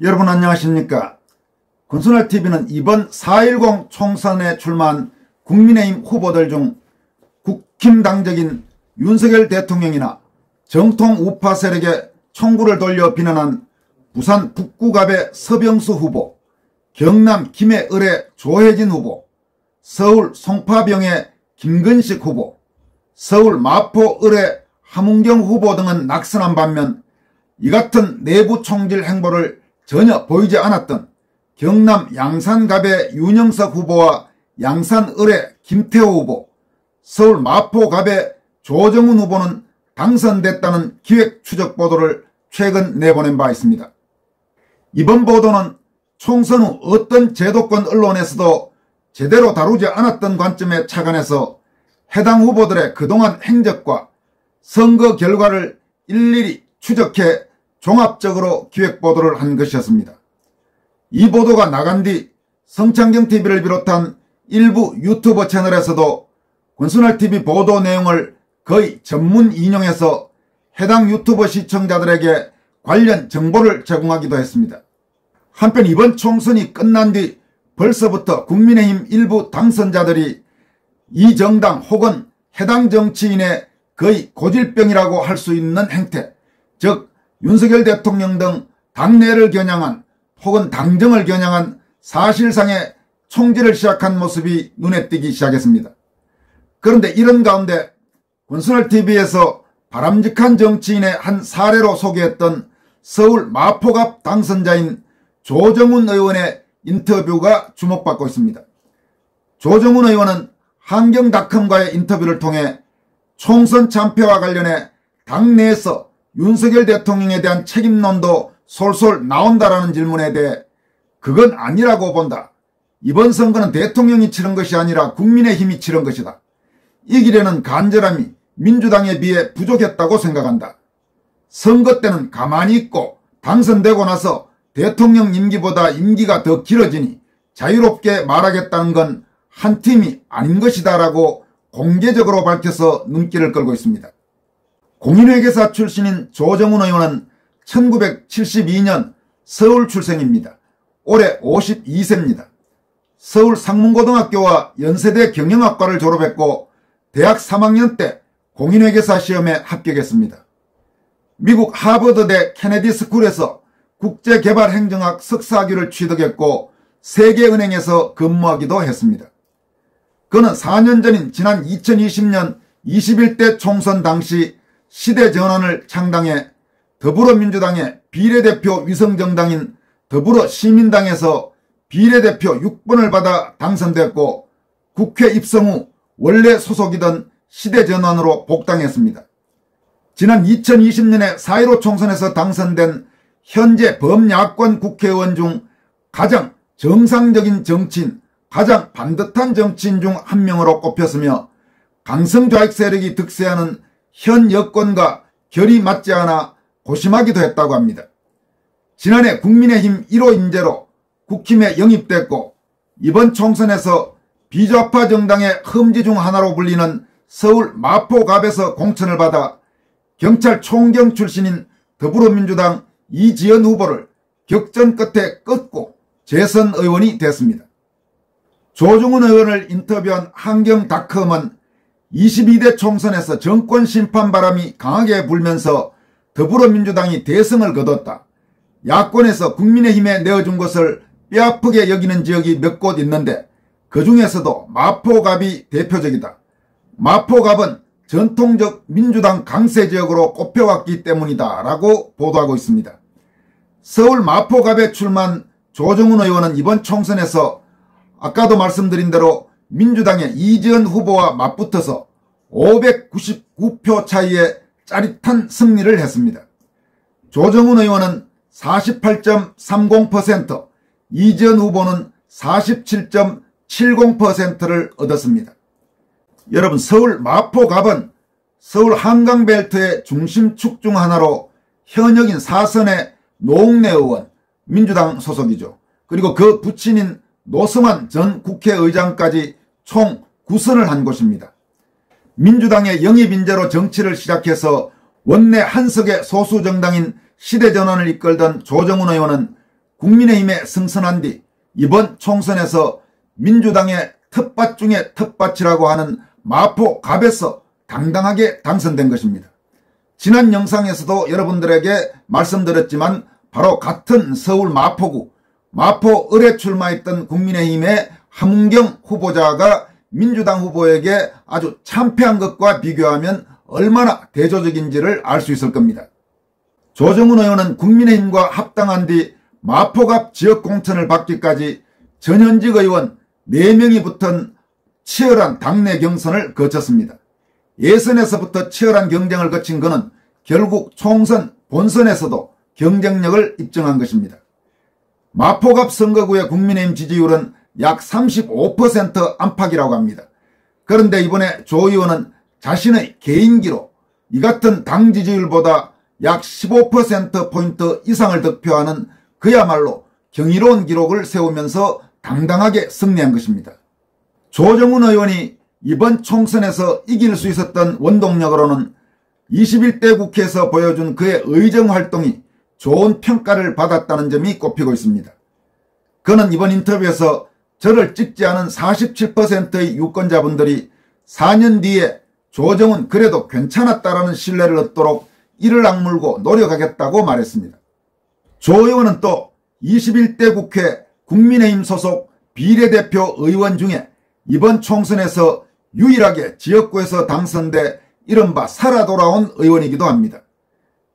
여러분 안녕하십니까. 권순알TV는 이번 4.10 총선에 출마한 국민의힘 후보들 중 국힘당적인 윤석열 대통령이나 정통 우파 세력의 총구를 돌려 비난한 부산 북구갑의 서병수 후보, 경남 김해을의 조혜진 후보, 서울 송파병의 김근식 후보, 서울 마포을의 함은경 후보 등은 낙선한 반면 이 같은 내부 총질 행보를 전혀 보이지 않았던 경남 양산갑의 윤영석 후보와 양산을의 김태호 후보, 서울 마포갑의 조정훈 후보는 당선됐다는 기획 추적 보도를 최근 내보낸 바 있습니다. 이번 보도는 총선 후 어떤 제도권 언론에서도 제대로 다루지 않았던 관점에 착안해서 해당 후보들의 그동안 행적과 선거 결과를 일일이 추적해 종합적으로 기획보도를 한 것이었습니다. 이 보도가 나간 뒤 성창경TV를 비롯한 일부 유튜버 채널에서도 권순알TV 보도 내용을 거의 전문 인용해서 해당 유튜버 시청자들에게 관련 정보를 제공하기도 했습니다. 한편 이번 총선이 끝난 뒤 벌써부터 국민의힘 일부 당선자들이 이 정당 혹은 해당 정치인의 거의 고질병이라고 할 수 있는 행태, 즉 윤석열 대통령 등 당내를 겨냥한 혹은 당정을 겨냥한 사실상의 총질을 시작한 모습이 눈에 띄기 시작했습니다. 그런데 이런 가운데 권순알TV에서 바람직한 정치인의 한 사례로 소개했던 서울 마포갑 당선자인 조정훈 의원의 인터뷰가 주목받고 있습니다. 조정훈 의원은 한경닷컴과의 인터뷰를 통해 총선 참패와 관련해 당내에서 윤석열 대통령에 대한 책임론도 솔솔 나온다라는 질문에 대해 그건 아니라고 본다. 이번 선거는 대통령이 치른 것이 아니라 국민의힘이 치른 것이다. 이기려는 간절함이 민주당에 비해 부족했다고 생각한다. 선거 때는 가만히 있고 당선되고 나서 대통령 임기보다 임기가 더 길어지니 자유롭게 말하겠다는 건 한 팀이 아닌 것이다 라고 공개적으로 밝혀서 눈길을 끌고 있습니다. 공인회계사 출신인 조정훈 의원은 1972년 서울 출생입니다. 올해 52세입니다. 서울 상문고등학교와 연세대 경영학과를 졸업했고 대학 3학년 때 공인회계사 시험에 합격했습니다. 미국 하버드대 케네디 스쿨에서 국제개발행정학 석사학위를 취득했고 세계은행에서 근무하기도 했습니다. 그는 4년 전인 지난 2020년 21대 총선 당시 시대전환을 창당해 더불어민주당의 비례대표 위성정당인 더불어시민당에서 비례대표 6번을 받아 당선됐고 국회 입성 후 원래 소속이던 시대전환으로 복당했습니다. 지난 2020년에 4.15 총선에서 당선된 현재 범야권 국회의원 중 가장 정상적인 정치인, 가장 반듯한 정치인 중 한 명으로 꼽혔으며 강성좌익 세력이 득세하는 현 여권과 결이 맞지 않아 고심하기도 했다고 합니다. 지난해 국민의힘 1호 인재로 국힘에 영입됐고 이번 총선에서 비좌파 정당의 흠지 중 하나로 불리는 서울 마포갑에서 공천을 받아 경찰 총경 출신인 더불어민주당 이지연 후보를 격전 끝에 꺾고 재선 의원이 됐습니다. 조정훈 의원을 인터뷰한 한경닷컴은 22대 총선에서 정권 심판 바람이 강하게 불면서 더불어민주당이 대승을 거뒀다. 야권에서 국민의힘에 내어준 것을 뼈아프게 여기는 지역이 몇 곳 있는데 그 중에서도 마포갑이 대표적이다. 마포갑은 전통적 민주당 강세 지역으로 꼽혀왔기 때문이다 라고 보도하고 있습니다. 서울 마포갑에 출마한 조정훈 의원은 이번 총선에서 아까도 말씀드린 대로 민주당의 이지연 후보와 맞붙어서 599표 차이의 짜릿한 승리를 했습니다. 조정훈 의원은 48.30%, 이지연 후보는 47.70%를 얻었습니다. 여러분, 서울 마포갑은 서울 한강벨트의 중심축 중 하나로 현역인 4선의 노웅래 의원, 민주당 소속이죠. 그리고 그 부친인 노승환 전 국회의장까지 총 9선을 한 곳입니다. 민주당의 영입인재로 정치를 시작해서 원내 한석의 소수정당인 시대전환을 이끌던 조정훈 의원은 국민의힘에 승선한 뒤 이번 총선에서 민주당의 텃밭 중에 텃밭이라고 하는 마포갑에서 당당하게 당선된 것입니다. 지난 영상에서도 여러분들에게 말씀드렸지만 바로 같은 서울 마포구 마포을에 출마했던 국민의힘의 함은경 후보자가 민주당 후보에게 아주 참패한 것과 비교하면 얼마나 대조적인지를 알 수 있을 겁니다. 조정훈 의원은 국민의힘과 합당한 뒤 마포갑 지역공천을 받기까지 전현직 의원 4명이 붙은 치열한 당내 경선을 거쳤습니다. 예선에서부터 치열한 경쟁을 거친 그는 결국 총선 본선에서도 경쟁력을 입증한 것입니다. 마포갑 선거구의 국민의힘 지지율은 약 35% 안팎이라고 합니다. 그런데 이번에 조 의원은 자신의 개인기로 이 같은 당 지지율보다 약 15%포인트 이상을 득표하는 그야말로 경이로운 기록을 세우면서 당당하게 승리한 것입니다. 조정훈 의원이 이번 총선에서 이길 수 있었던 원동력으로는 21대 국회에서 보여준 그의 의정활동이 좋은 평가를 받았다는 점이 꼽히고 있습니다. 그는 이번 인터뷰에서 저를 찍지 않은 47%의 유권자분들이 4년 뒤에 조정은 그래도 괜찮았다라는 신뢰를 얻도록 이를 악물고 노력하겠다고 말했습니다. 조 의원은 또 21대 국회 국민의힘 소속 비례대표 의원 중에 이번 총선에서 유일하게 지역구에서 당선돼 이른바 살아 돌아온 의원이기도 합니다.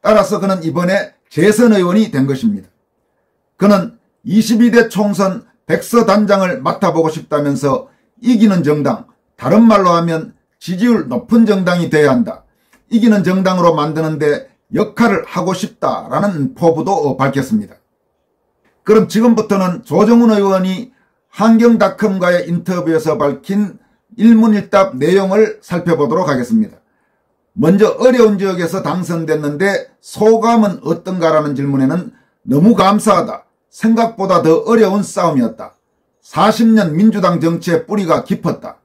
따라서 그는 이번에 재선 의원이 된 것입니다. 그는 22대 총선 백서단장을 맡아보고 싶다면서 이기는 정당, 다른 말로 하면 지지율 높은 정당이 돼야 한다. 이기는 정당으로 만드는데 역할을 하고 싶다라는 포부도 밝혔습니다. 그럼 지금부터는 조정훈 의원이 한경닷컴과의 인터뷰에서 밝힌 일문일답 내용을 살펴보도록 하겠습니다. 먼저 어려운 지역에서 당선됐는데 소감은 어떤가라는 질문에는 너무 감사하다. 생각보다 더 어려운 싸움이었다. 40년 민주당 정치의 뿌리가 깊었다.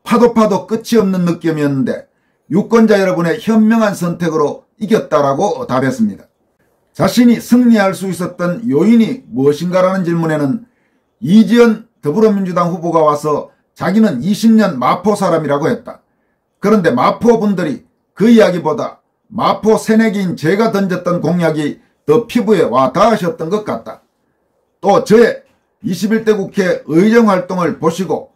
파도 끝이 없는 느낌이었는데 유권자 여러분의 현명한 선택으로 이겼다라고 답했습니다. 자신이 승리할 수 있었던 요인이 무엇인가라는 질문에는 이지연 더불어민주당 후보가 와서 자기는 20년 마포 사람이라고 했다. 그런데 마포 분들이 그 이야기보다 마포 새내기인 제가 던졌던 공약이 더 피부에 와 닿으셨던 것 같다. 또 저의 21대 국회 의정활동을 보시고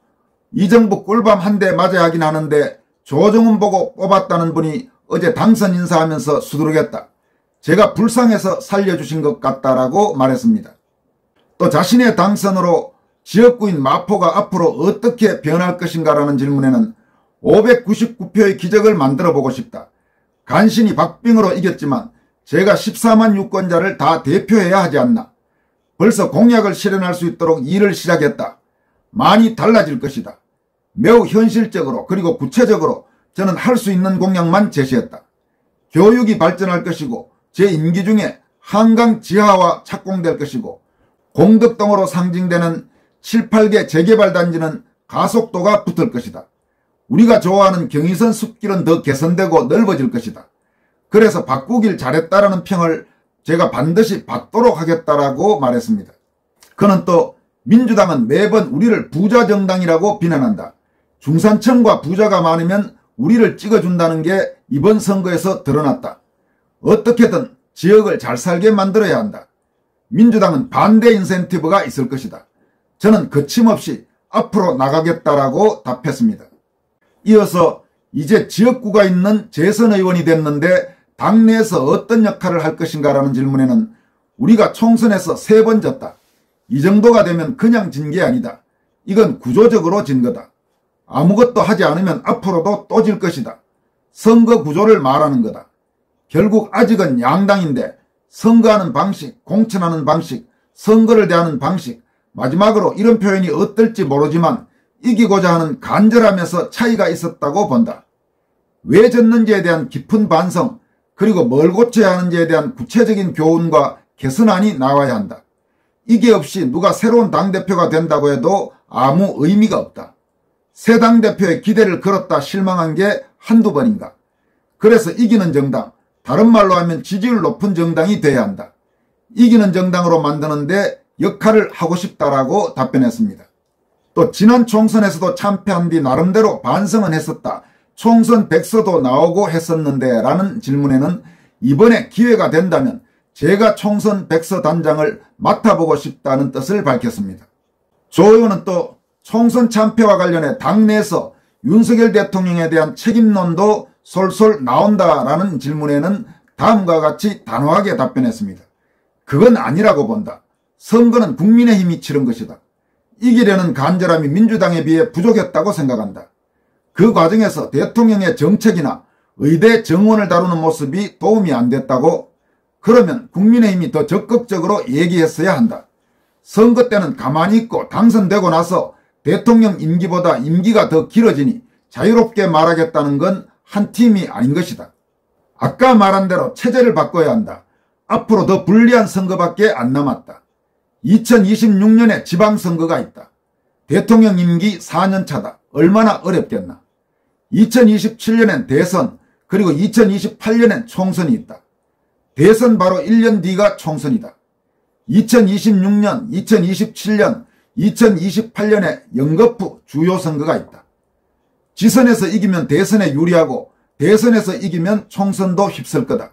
이 정부 꿀밤 한 대 맞아야 하긴 하는데 조정훈 보고 뽑았다는 분이 어제 당선 인사하면서 수두룩했다. 제가 불쌍해서 살려주신 것 같다라고 말했습니다. 또 자신의 당선으로 지역구인 마포가 앞으로 어떻게 변할 것인가라는 질문에는 599표의 기적을 만들어 보고 싶다. 간신히 박빙으로 이겼지만 제가 14만 유권자를 다 대표해야 하지 않나. 벌써 공약을 실현할 수 있도록 일을 시작했다. 많이 달라질 것이다. 매우 현실적으로 그리고 구체적으로 저는 할 수 있는 공약만 제시했다. 교육이 발전할 것이고 제 임기 중에 한강 지하화 착공될 것이고 공덕동으로 상징되는 7, 8개 재개발 단지는 가속도가 붙을 것이다. 우리가 좋아하는 경의선 숲길은 더 개선되고 넓어질 것이다. 그래서 바꾸길 잘했다라는 평을 제가 반드시 받도록 하겠다라고 말했습니다. 그는 또 민주당은 매번 우리를 부자 정당이라고 비난한다. 중산층과 부자가 많으면 우리를 찍어준다는 게 이번 선거에서 드러났다. 어떻게든 지역을 잘 살게 만들어야 한다. 민주당은 반대 인센티브가 있을 것이다. 저는 거침없이 앞으로 나가겠다라고 답했습니다. 이어서 이제 지역구가 있는 재선 의원이 됐는데 당내에서 어떤 역할을 할 것인가라는 질문에는 우리가 총선에서 3번 졌다. 이 정도가 되면 그냥 진 게 아니다. 이건 구조적으로 진 거다. 아무것도 하지 않으면 앞으로도 또 질 것이다. 선거 구조를 말하는 거다. 결국 아직은 양당인데 선거하는 방식, 공천하는 방식, 선거를 대하는 방식, 마지막으로 이런 표현이 어떨지 모르지만 이기고자 하는 간절함에서 차이가 있었다고 본다. 왜 졌는지에 대한 깊은 반성, 그리고 뭘 고쳐야 하는지에 대한 구체적인 교훈과 개선안이 나와야 한다. 이게 없이 누가 새로운 당대표가 된다고 해도 아무 의미가 없다. 새 당대표의 기대를 걸었다 실망한 게 한두 번인가. 그래서 이기는 정당, 다른 말로 하면 지지율 높은 정당이 돼야 한다. 이기는 정당으로 만드는데 역할을 하고 싶다라고 답변했습니다. 또 지난 총선에서도 참패한 뒤 나름대로 반성은 했었다. 총선 백서도 나오고 했었는데 라는 질문에는 이번에 기회가 된다면 제가 총선 백서 단장을 맡아보고 싶다는 뜻을 밝혔습니다. 조 의원은 또 총선 참패와 관련해 당내에서 윤석열 대통령에 대한 책임론도 솔솔 나온다라는 질문에는 다음과 같이 단호하게 답변했습니다. 그건 아니라고 본다. 선거는 국민의힘이 치른 것이다. 이기려는 간절함이 민주당에 비해 부족했다고 생각한다. 그 과정에서 대통령의 정책이나 의대 정원을 다루는 모습이 도움이 안 됐다고? 그러면 국민의힘이 더 적극적으로 얘기했어야 한다. 선거 때는 가만히 있고 당선되고 나서 대통령 임기보다 임기가 더 길어지니 자유롭게 말하겠다는 건 한 팀이 아닌 것이다. 아까 말한 대로 체제를 바꿔야 한다. 앞으로 더 불리한 선거밖에 안 남았다. 2026년에 지방선거가 있다. 대통령 임기 4년 차다. 얼마나 어렵겠나. 2027년엔 대선, 그리고 2028년엔 총선이 있다. 대선 바로 1년 뒤가 총선이다. 2026년, 2027년, 2028년에 연거푸 주요 선거가 있다. 지선에서 이기면 대선에 유리하고 대선에서 이기면 총선도 휩쓸 거다.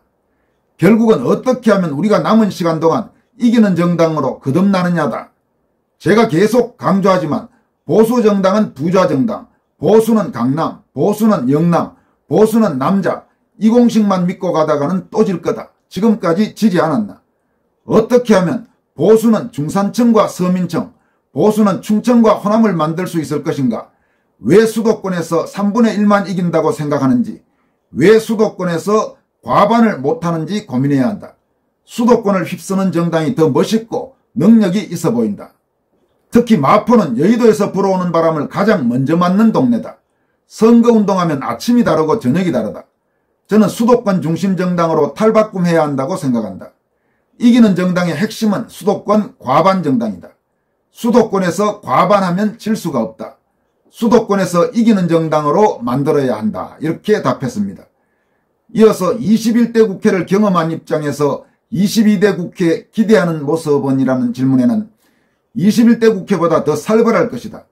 결국은 어떻게 하면 우리가 남은 시간 동안 이기는 정당으로 거듭나느냐다. 제가 계속 강조하지만 보수정당은 부자정당, 보수는 강남, 보수는 영남, 보수는 남자, 이 공식만 믿고 가다가는 또 질 거다. 지금까지 지지 않았나. 어떻게 하면 보수는 중산층과 서민층, 보수는 충청과 호남을 만들 수 있을 것인가. 왜 수도권에서 3분의 1만 이긴다고 생각하는지, 왜 수도권에서 과반을 못하는지 고민해야 한다. 수도권을 휩쓰는 정당이 더 멋있고 능력이 있어 보인다. 특히 마포는 여의도에서 불어오는 바람을 가장 먼저 맞는 동네다. 선거운동하면 아침이 다르고 저녁이 다르다. 저는 수도권 중심 정당으로 탈바꿈해야 한다고 생각한다. 이기는 정당의 핵심은 수도권 과반 정당이다. 수도권에서 과반하면 질 수가 없다. 수도권에서 이기는 정당으로 만들어야 한다. 이렇게 답했습니다. 이어서 21대 국회를 경험한 입장에서 22대 국회에 기대하는 모습은이라는 질문에는 21대 국회보다 더 살벌할 것이다.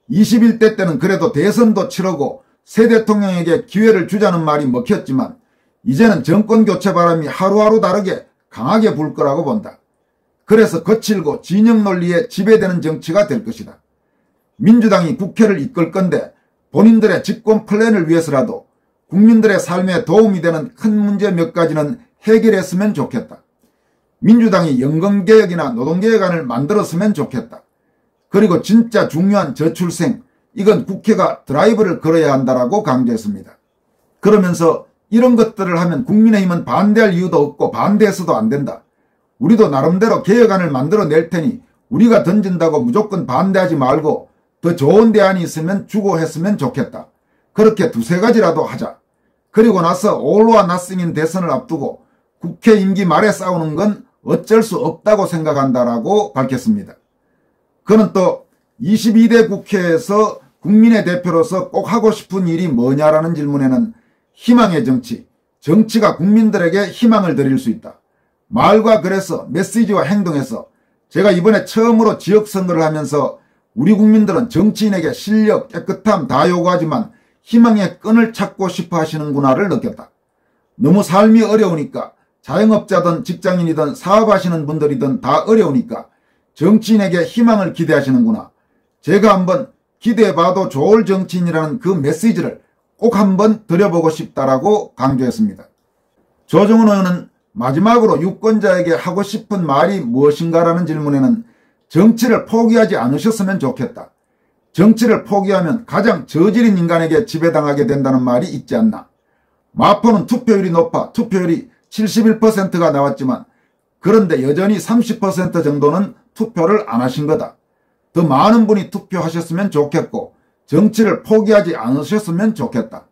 21대 때는 그래도 대선도 치르고 새 대통령에게 기회를 주자는 말이 먹혔지만 이제는 정권교체 바람이 하루하루 다르게 강하게 불 거라고 본다. 그래서 거칠고 진영 논리에 지배되는 정치가 될 것이다. 민주당이 국회를 이끌 건데 본인들의 집권 플랜을 위해서라도 국민들의 삶에 도움이 되는 큰 문제 몇 가지는 해결했으면 좋겠다. 민주당이 연금개혁이나 노동개혁안을 만들었으면 좋겠다. 그리고 진짜 중요한 저출생, 이건 국회가 드라이브를 걸어야 한다라고 강조했습니다. 그러면서 이런 것들을 하면 국민의힘은 반대할 이유도 없고 반대해서도 안 된다. 우리도 나름대로 개혁안을 만들어낼 테니 우리가 던진다고 무조건 반대하지 말고 더 좋은 대안이 있으면 주고 했으면 좋겠다. 그렇게 두세 가지라도 하자. 그리고 나서 올와 나싱인 대선을 앞두고 국회 임기 말에 싸우는 건 어쩔 수 없다고 생각한다라고 밝혔습니다. 그는 또 22대 국회에서 국민의 대표로서 꼭 하고 싶은 일이 뭐냐라는 질문에는 희망의 정치, 정치가 국민들에게 희망을 드릴 수 있다. 말과 글에서 메시지와 행동에서 제가 이번에 처음으로 지역선거를 하면서 우리 국민들은 정치인에게 실력, 깨끗함 다 요구하지만 희망의 끈을 찾고 싶어 하시는구나를 느꼈다. 너무 삶이 어려우니까 자영업자든 직장인이든 사업하시는 분들이든 다 어려우니까 정치인에게 희망을 기대하시는구나. 제가 한번 기대해봐도 좋을 정치인이라는 그 메시지를 꼭 한번 드려보고 싶다라고 강조했습니다. 조정훈 의원은 마지막으로 유권자에게 하고 싶은 말이 무엇인가라는 질문에는 정치를 포기하지 않으셨으면 좋겠다. 정치를 포기하면 가장 저질인 인간에게 지배당하게 된다는 말이 있지 않나. 마포는 투표율이 높아 투표율이 71%가 나왔지만 그런데 여전히 30% 정도는 투표를 안 하신 거다. 더 많은 분이 투표하셨으면 좋겠고 정치를 포기하지 않으셨으면 좋겠다.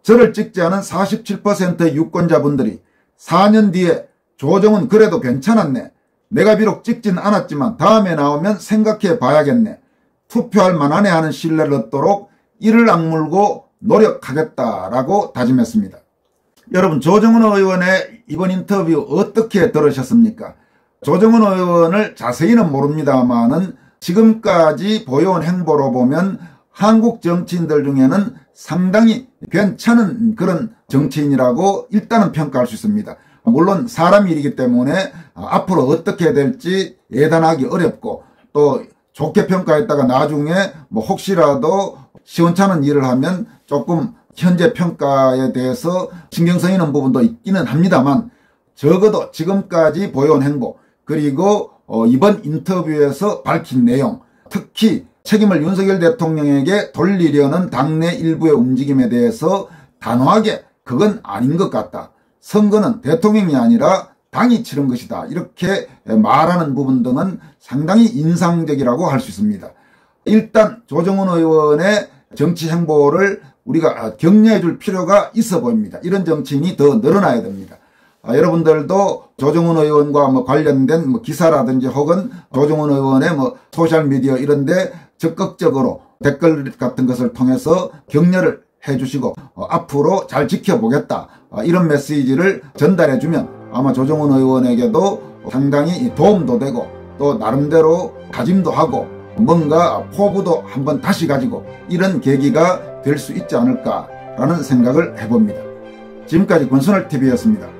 저를 찍지 않은 47%의 유권자분들이 4년 뒤에 조정은 그래도 괜찮았네. 내가 비록 찍진 않았지만 다음에 나오면 생각해 봐야겠네. 투표할 만하네 하는 신뢰를 얻도록 이를 악물고 노력하겠다라고 다짐했습니다. 여러분, 조정훈 의원의 이번 인터뷰 어떻게 들으셨습니까? 조정훈 의원을 자세히는 모릅니다만은 지금까지 보여온 행보로 보면 한국 정치인들 중에는 상당히 괜찮은 그런 정치인이라고 일단은 평가할 수 있습니다. 물론 사람 일이기 때문에 앞으로 어떻게 될지 예단하기 어렵고 또 좋게 평가했다가 나중에 뭐 혹시라도 시원찮은 일을 하면 조금 현재 평가에 대해서 신경 쓰이는 부분도 있기는 합니다만 적어도 지금까지 보여온 행보 그리고 이번 인터뷰에서 밝힌 내용 특히 책임을 윤석열 대통령에게 돌리려는 당내 일부의 움직임에 대해서 단호하게 그건 아닌 것 같다. 선거는 대통령이 아니라 당이 치른 것이다. 이렇게 말하는 부분 등은 상당히 인상적이라고 할 수 있습니다. 일단 조정훈 의원의 정치 행보를 우리가 격려해 줄 필요가 있어 보입니다. 이런 정치인이 더 늘어나야 됩니다. 여러분들도 조정훈 의원과 관련된 기사라든지 혹은 조정훈 의원의 소셜미디어 이런데 적극적으로 댓글 같은 것을 통해서 격려를 해주시고 앞으로 잘 지켜보겠다 이런 메시지를 전달해주면 아마 조정훈 의원에게도 상당히 도움도 되고 또 나름대로 다짐도 하고 뭔가 포부도 한번 다시 가지고 이런 계기가 될 수 있지 않을까라는 생각을 해봅니다. 지금까지 권순월TV였습니다.